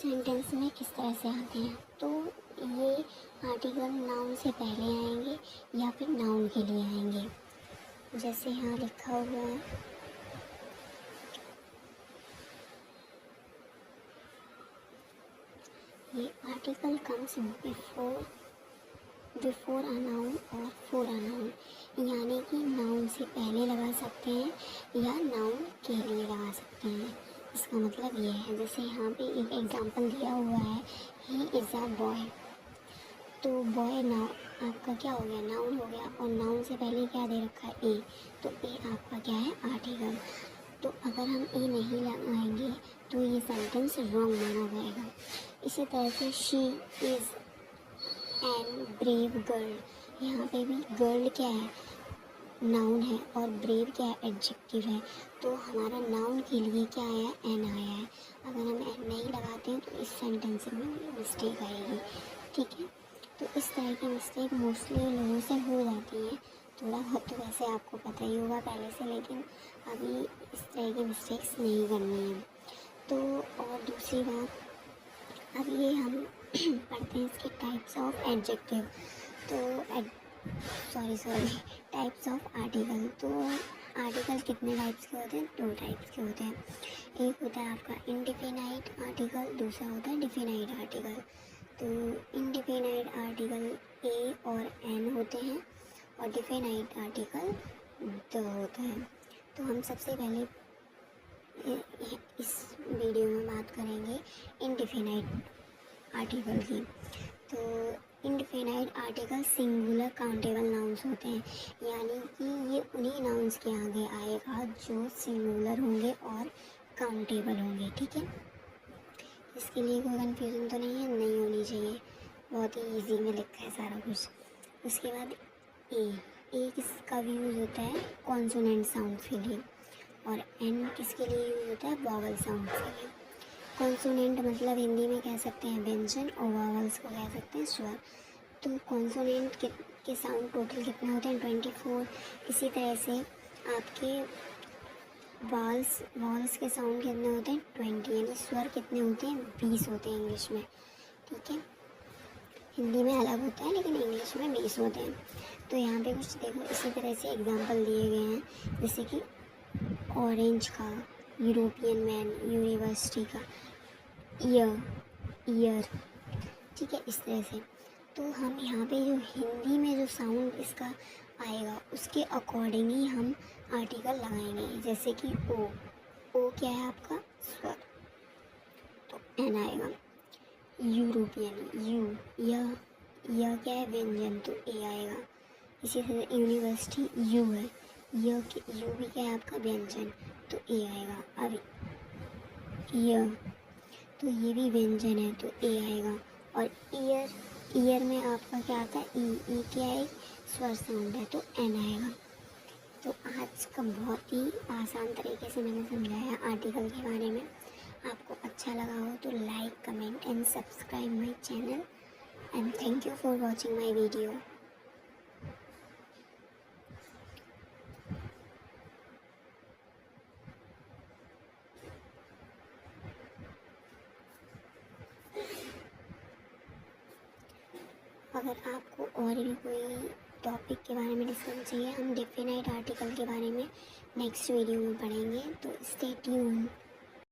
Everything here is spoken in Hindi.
सेंटेंस में किस तरह से आते हैं। तो ये आर्टिकल नाउन से पहले आएंगे या फिर नाउन के लिए आएंगे। जैसे यहाँ लिखा हुआ है, ये article comes before a noun और फॉर अ नाउन, यानी कि नाउन से पहले लगा सकते हैं या नाउन के लिए लगा सकते हैं। इसका मतलब ये है, जैसे यहाँ पे एक एग्जांपल दिया हुआ है, ही इज़ अ बॉय। तो बॉय नाउन आपका क्या हो गया, नाउन हो गया, और नाउन से पहले क्या दे रखा है, ए। तो ए आपका क्या है, आर्टिकल। तो अगर हम ए नहीं लगाएंगे तो ये सेंटेंस रॉन्ग माना जाएगा। इसी तरह से she is an brave girl, यहाँ पे भी गर्ल क्या है, नाउन है, और ब्रेव क्या है, एडजेक्टिव है। तो हमारा नाउन के लिए क्या आया, एन आया है। अगर हम एन नहीं लगाते हैं तो इस सेंटेंस में मिस्टेक आएगी। ठीक है, तो इस तरह की मिस्टेक मोस्टली लोगों से हो जाती है। थोड़ा बहुत तो वैसे आपको पता ही होगा पहले से, लेकिन अभी इस तरह की मिस्टेक्स नहीं करनी है। तो और दूसरी बात, अब ये हम पढ़ते हैं इसके टाइप्स ऑफ एडजेक्टिव। तो टाइप्स ऑफ आर्टिकल। तो आर्टिकल कितने टाइप्स के होते हैं, 2 टाइप्स के होते हैं। एक होता है आपका इंडिफिनाइट आर्टिकल, दूसरा होता है डिफिनाइट आर्टिकल। तो इंडिफिनाइट आर्टिकल ए और एन होते हैं और डिफिनाइट आर्टिकल 2 होता है। तो हम सबसे पहले इस वीडियो में बात करेंगे इंडिफिनाइट आर्टिकल की। तो indefinite article singular countable nouns होते हैं, यानी कि ये उन्हीं नाउन्स के आगे आएगा जो सिंगुलर होंगे और काउंटेबल होंगे। ठीक है, इसके लिए कोई कन्फ्यूज़न तो नहीं है, नहीं होनी चाहिए, बहुत ही इजी में लिखा है सारा कुछ। उसके बाद ए किसका भी यूज़ होता है, कॉन्सोनेंट साउंड के लिए, और एन किसके लिए यूज़ होता है, वॉवल साउंड के लिए। कॉन्सोनेंट मतलब हिंदी में कह सकते हैं व्यंजन, और वॉवल्स को कह सकते हैं स्वर। तो कॉन्सोनेंट के साउंड टोटल कितने होते हैं, 24। इसी तरह से आपके वॉल्स के साउंड कितने होते हैं, 20, यानी स्वर कितने होते हैं, 20 होते हैं इंग्लिश में। ठीक है, हिंदी में अलग होता है लेकिन इंग्लिश में 20 होते हैं। तो यहाँ पे कुछ देखो, इसी तरह से एग्जांपल दिए गए हैं, जैसे कि ऑरेंज का, यूरोपियन मैन, यूनिवर्सिटी का, ईयर। ठीक है, इस तरह से। तो हम यहाँ पे जो हिंदी में जो साउंड इसका आएगा उसके अकॉर्डिंग ही हम आर्टिकल लगाएंगे। जैसे कि ओ क्या है आपका, स्वर, तो एन आएगा। यूरोपियन, यह क्या है, व्यंजन, तो ए आएगा। इसी तरह यूनिवर्सिटी, यू है, यू भी क्या है आपका, व्यंजन, तो ए आएगा। अब तो ये भी व्यंजन है तो ए आएगा। और ईयर में आपका क्या आता है, ई क्या है, स्वर साउंड है, तो एन आएगा। तो आज का बहुत ही आसान तरीके से मैंने समझाया आर्टिकल के बारे में। आपको अच्छा लगा हो तो like, comment and subscribe my channel, and thank you for watching my video. अगर आपको और भी कोई टॉपिक के बारे में डिस्कस चाहिए, हम डेफिनेट आर्टिकल के बारे में नेक्स्ट वीडियो में पढ़ेंगे, तो स्टे ट्यून।